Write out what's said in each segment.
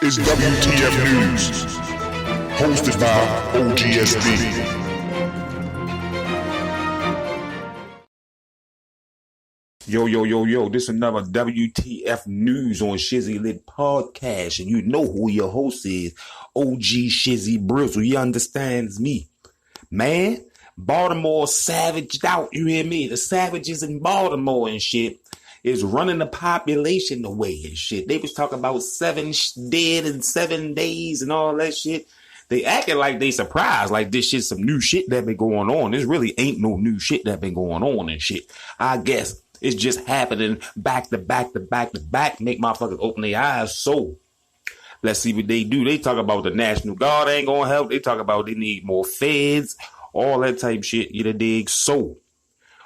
is WTF News, hosted by OGSB. Yo, this is another WTF News on Shizzy Lit Podcast, and you know who your host is, OG Shizzy Brizzle. You understands me. Man, Baltimore savaged out, you hear me? The savages in Baltimore and shit is running the population away and shit. They was talking about 7 dead in 7 days and all that shit. They acting like they surprised, like this shit some new shit that been going on. This really ain't no new shit that been going on and shit. I guess it's just happening back to back to back to back, make motherfuckers open their eyes. So let's see what they do. They talk about the National Guard ain't gonna help. They talk about they need more feds, all that type shit. You dig? So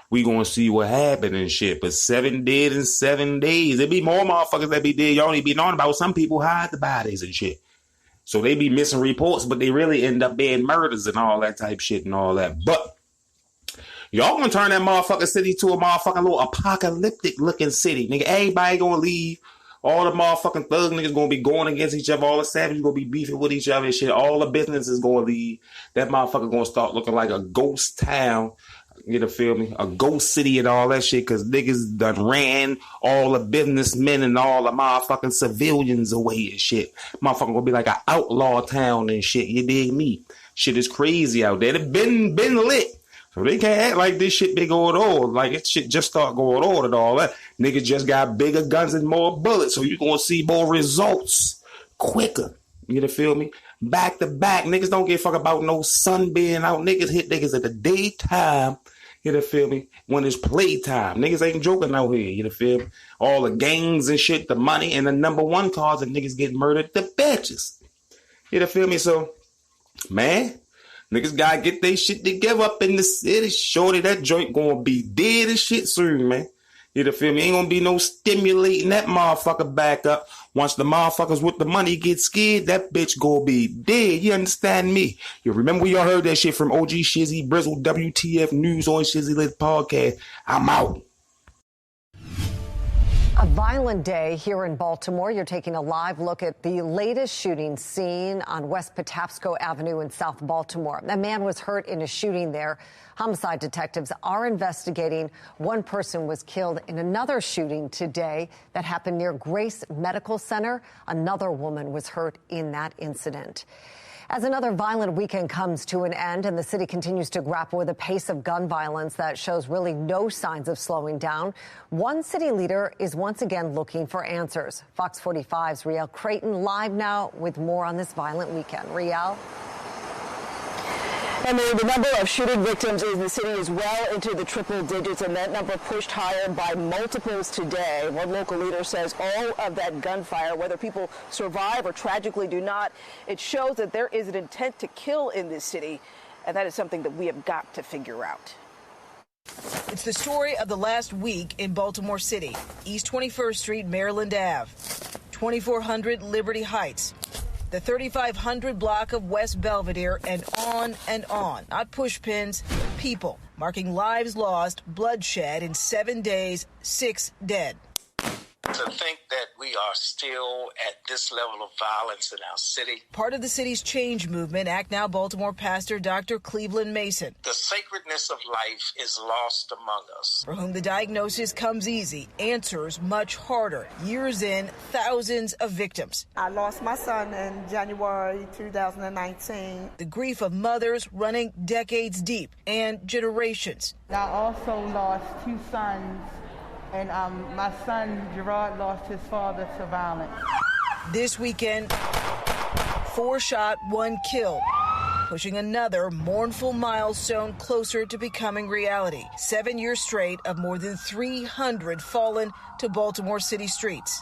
we gonna see what happened and shit. But 7 dead in 7 days. There be more motherfuckers that be dead. Y'all need to be knowing about. Some people hide the bodies and shit. So they be missing reports, but they really end up being murders and all that type shit and all that. But y'all gonna turn that motherfucking city to a motherfucking little apocalyptic looking city. Nigga, everybody gonna leave. All the motherfucking thug niggas gonna be going against each other. All the savages gonna be beefing with each other and shit. All the businesses gonna leave. That motherfucker gonna start looking like a ghost town. You feel me? A ghost city and all that shit, because niggas done ran all the businessmen and all the motherfucking civilians away and shit. Motherfucker gonna be like an outlaw town and shit. You dig me? Shit is crazy out there. It been lit. So they can't act like this shit been going on. Like it shit just start going on and all that. Niggas just got bigger guns and more bullets. So you gonna see more results quicker. You feel me? Back to back. Niggas don't give a fuck about no sun being out. Niggas hit niggas at the daytime. You feel me? When it's playtime. Niggas ain't joking out here. You feel me? All the gangs and shit, the money, and the number one cause of niggas getting murdered, the bitches. You feel me? So, man, niggas gotta get they shit together up in the city. Shorty, that joint gonna be dead as shit soon, man. You feel me? Ain't gonna be no stimulating that motherfucker back up. Once the motherfuckers with the money get scared, that bitch gonna be dead. You understand me? You remember y'all heard that shit from OG Shizzy Brizzle, WTF News on Shizzy Lit Podcast. I'm out. A violent day here in Baltimore. You're taking a live look at the latest shooting seen on West Patapsco Avenue in South Baltimore. A man was hurt in a shooting there. Homicide detectives are investigating. One person was killed in another shooting today that happened near Grace Medical Center. Another woman was hurt in that incident. As another violent weekend comes to an end and the city continues to grapple with a pace of gun violence that shows really no signs of slowing down, one city leader is once again looking for answers. Fox 45's Riel Creighton live now with more on this violent weekend. Riel? And the number of shooting victims in the city is well into the triple digits, and that number pushed higher by multiples today. One local leader says all of that gunfire, whether people survive or tragically do not, it shows that there is an intent to kill in this city, and that is something that we have got to figure out. It's the story of the last week in Baltimore City, East 21st Street, Maryland Ave, 2400 Liberty Heights, the 3500 block of West Belvedere, and on and on. Not pushpins, people, marking lives lost, bloodshed in 7 days, 6 dead. To think that we are still at this level of violence in our city. Part of the city's change movement, Act Now Baltimore pastor Dr. Cleveland Mason. The sacredness of life is lost among us. For whom the diagnosis comes easy, answers much harder. Years in, thousands of victims. I lost my son in January 2019. The grief of mothers running decades deep and generations. I also lost 2 sons. And my son, Gerard, lost his father to violence. This weekend, 4 shot, 1 killed, pushing another mournful milestone closer to becoming reality. 7 years straight of more than 300 fallen to Baltimore City streets.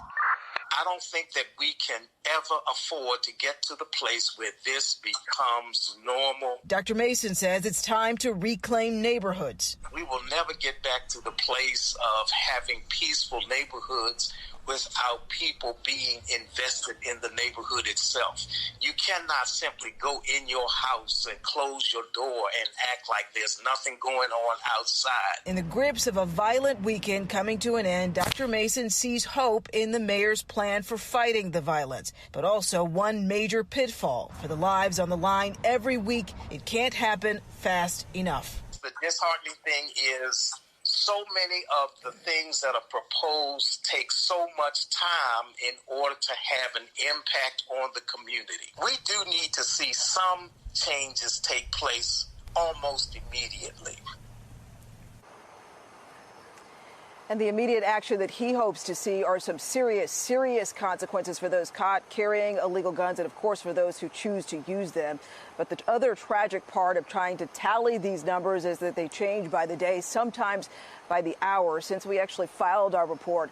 I don't think that we can ever afford to get to the place where this becomes normal. Dr. Mason says it's time to reclaim neighborhoods. We will never get back to the place of having peaceful neighborhoods without people being invested in the neighborhood itself. You cannot simply go in your house and close your door and act like there's nothing going on outside. In the grips of a violent weekend coming to an end, Dr. Mason sees hope in the mayor's plan for fighting the violence, but also one major pitfall for the lives on the line every week. It can't happen fast enough. The disheartening thing is so many of the things that are proposed take so much time in order to have an impact on the community. We do need to see some changes take place almost immediately. And the immediate action that he hopes to see are some serious consequences for those caught carrying illegal guns and, of course, for those who choose to use them. But the other tragic part of trying to tally these numbers is that they change by the day, sometimes by the hour. Since we actually filed our report,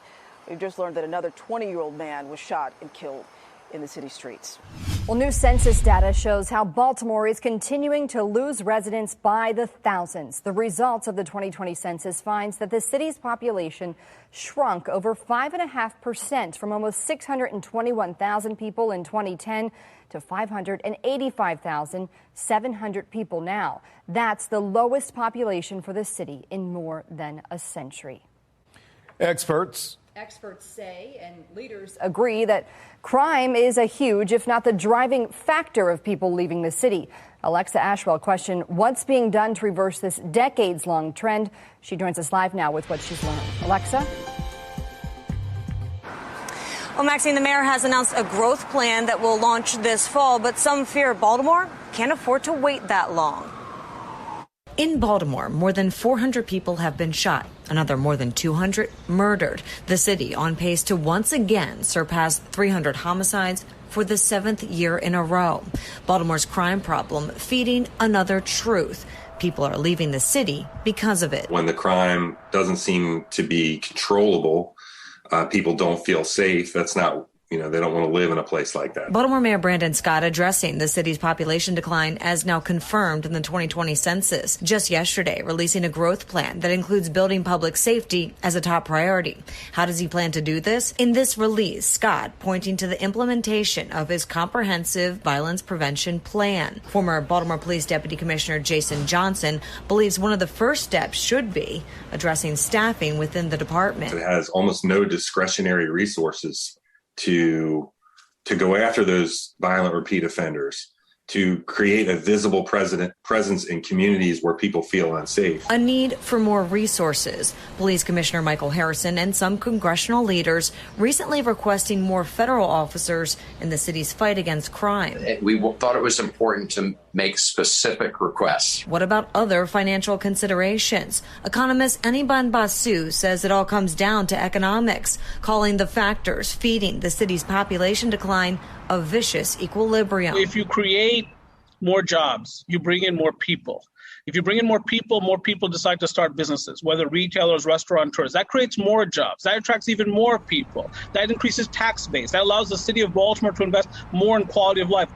we've just learned that another 20-year-old man was shot and killed in the city streets. Well, new census data shows how Baltimore is continuing to lose residents by the thousands. The results of the 2020 census finds that the city's population shrunk over 5.5% from almost 621,000 people in 2010 to 585,700 people now. That's the lowest population for the city in more than a century. Experts say and leaders agree that crime is a huge, if not the driving factor of people leaving the city. Alexa Ashwell questioned what's being done to reverse this decades-long trend. She joins us live now with what she's learned. Alexa? Well, Maxine, the mayor has announced a growth plan that will launch this fall, but some fear Baltimore can't afford to wait that long. In Baltimore, more than 400 people have been shot, another more than 200 murdered. The city on pace to once again surpass 300 homicides for the 7th year in a row. Baltimore's crime problem feeding another truth. People are leaving the city because of it. When the crime doesn't seem to be controllable, people don't feel safe. That's not, they don't want to live in a place like that. Baltimore Mayor Brandon Scott addressing the city's population decline as now confirmed in the 2020 census. Just yesterday, releasing a growth plan that includes building public safety as a top priority. How does he plan to do this? In this release, Scott pointing to the implementation of his comprehensive violence prevention plan. Former Baltimore Police Deputy Commissioner Jason Johnson believes one of the first steps should be addressing staffing within the department. It has almost no discretionary resources to go after those violent repeat offenders, to create a visible presence in communities where people feel unsafe. A need for more resources. Police Commissioner Michael Harrison and some congressional leaders recently requesting more federal officers in the city's fight against crime. We thought it was important to make specific requests. What about other financial considerations? Economist Aniban Basu says it all comes down to economics, calling the factors feeding the city's population decline a vicious equilibrium. If you create more jobs, you bring in more people. If you bring in more people decide to start businesses, whether retailers, restaurateurs. That creates more jobs. That attracts even more people. That increases tax base. That allows the city of Baltimore to invest more in quality of life.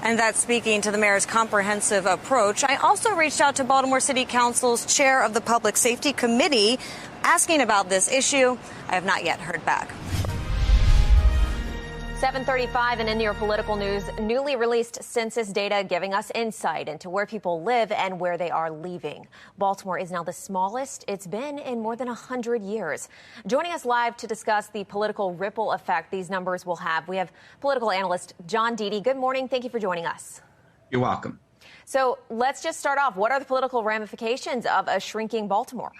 And that's speaking to the mayor's comprehensive approach. I also reached out to Baltimore City Council's chair of the Public Safety Committee asking about this issue. I have not yet heard back. 7:35 and in your political news, newly released census data giving us insight into where people live and where they are leaving. Baltimore is now the smallest it's been in more than 100 years. Joining us live to discuss the political ripple effect these numbers will have, we have political analyst John Deedy. Good morning. Thank you for joining us. You're welcome. So let's just start off. What are the political ramifications of a shrinking Baltimore?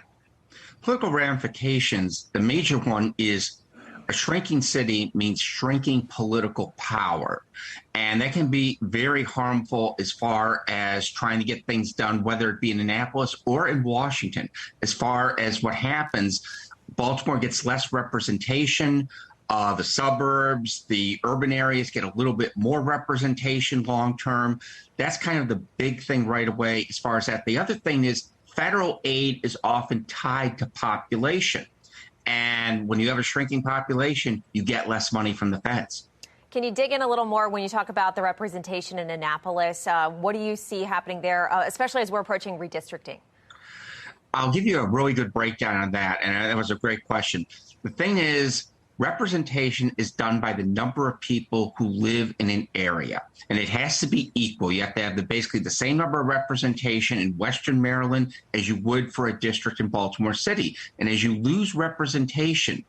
Political ramifications, the major one is a shrinking city means shrinking political power. And that can be very harmful as far as trying to get things done, whether it be in Annapolis or in Washington. As far as what happens, Baltimore gets less representation. The suburbs, the urban areas get a little bit more representation long term. That's kind of the big thing right away as far as that. The other thing is federal aid is often tied to population. And when you have a shrinking population, you get less money from the feds. Can you dig in a little more when you talk about the representation in Annapolis? What do you see happening there, especially as we're approaching redistricting? I'll give you a really good breakdown on that, and that was a great question. The thing is, representation is done by the number of people who live in an area, and it has to be equal. You have to have basically the same number of representation in Western Maryland as you would for a district in Baltimore City. And as you lose representation,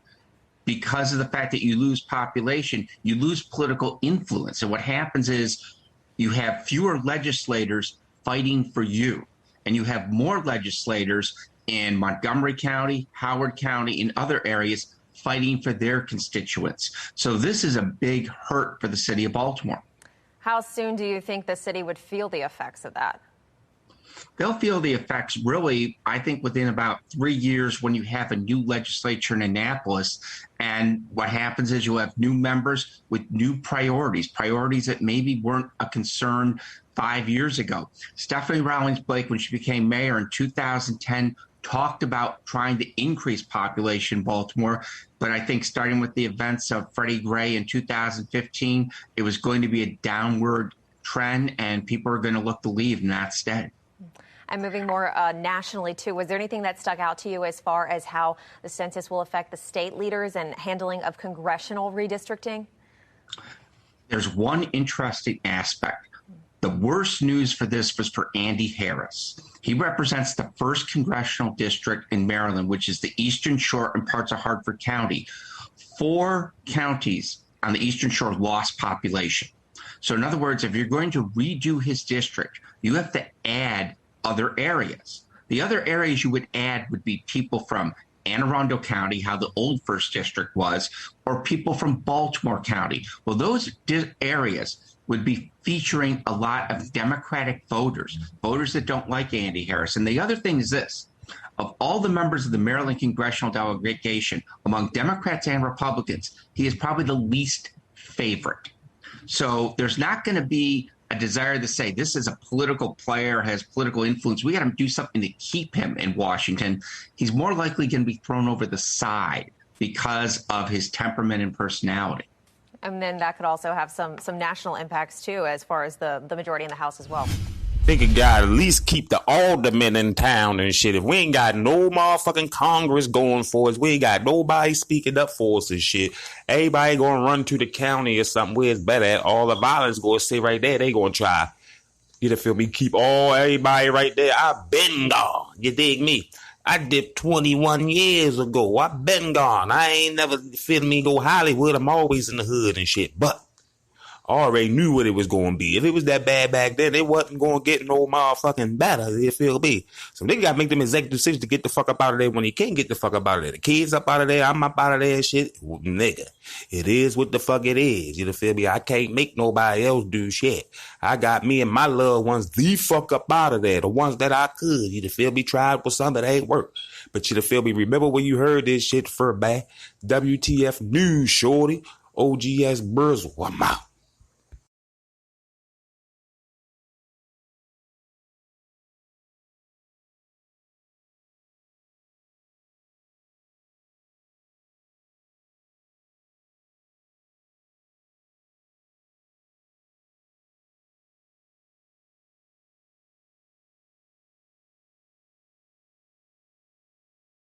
because of the fact that you lose population, you lose political influence. And what happens is you have fewer legislators fighting for you, and you have more legislators in Montgomery County, Howard County, and other areas fighting for their constituents. So this is a big hurt for the city of Baltimore. How soon do you think the city would feel the effects of that? They'll feel the effects really, I think, within about 3 years when you have a new legislature in Annapolis. And what happens is you have new members with new priorities that maybe weren't a concern 5 years ago. Stephanie Rawlings Blake, when she became mayor in 2010, talked about trying to increase population in Baltimore. But I think starting with the events of Freddie Gray in 2015, it was going to be a downward trend, and people are going to look to leave, and that's steady. And moving more nationally, too, was there anything that stuck out to you as far as how the census will affect the state leaders and handling of congressional redistricting? There's one interesting aspect. The worst news for this was for Andy Harris. He represents the 1st congressional district in Maryland, which is the Eastern Shore and parts of Hartford County. 4 counties on the Eastern Shore lost population. So in other words, if you're going to redo his district, you have to add other areas. The other areas you would add would be people from Anne Arundel County, how the old 1st district was, or people from Baltimore County. Well, those areas would be featuring a lot of Democratic voters that don't like Andy Harris. And the other thing is this: of all the members of the Maryland congressional delegation, among Democrats and Republicans, he is probably the least favorite. So there's not going to be a desire to say this is a political player, has political influence. We got to do something to keep him in Washington. He's more likely going to be thrown over the side because of his temperament and personality. And then that could also have some national impacts, too, as far as the majority in the House as well. Think it got at least keep the aldermen in town and shit. If we ain't got no motherfucking Congress going for us, we ain't got nobody speaking up for us and shit. Everybody gonna run to the county or something where it's better at. All the violence gonna stay right there. They gonna try. You feel me? Keep everybody right there. I been gone. You dig me? I dipped 21 years ago. I been gone. I ain't never feel me go Hollywood. I'm always in the hood and shit. But I already knew what it was going to be. If it was that bad back then, it wasn't going to get no motherfucking better. You feel me? So they got to make them executive decisions to get the fuck up out of there when you can't get the fuck up out of there. The kids up out of there, I'm up out of there and shit. Well, nigga, it is what the fuck it is. You feel me? I can't make nobody else do shit. I got me and my loved ones the fuck up out of there. The ones that I could. You feel me? Tried with something that ain't work. But you feel me? Remember when you heard this shit for back? WTF News, shorty. OGS Brizzle. I'm out.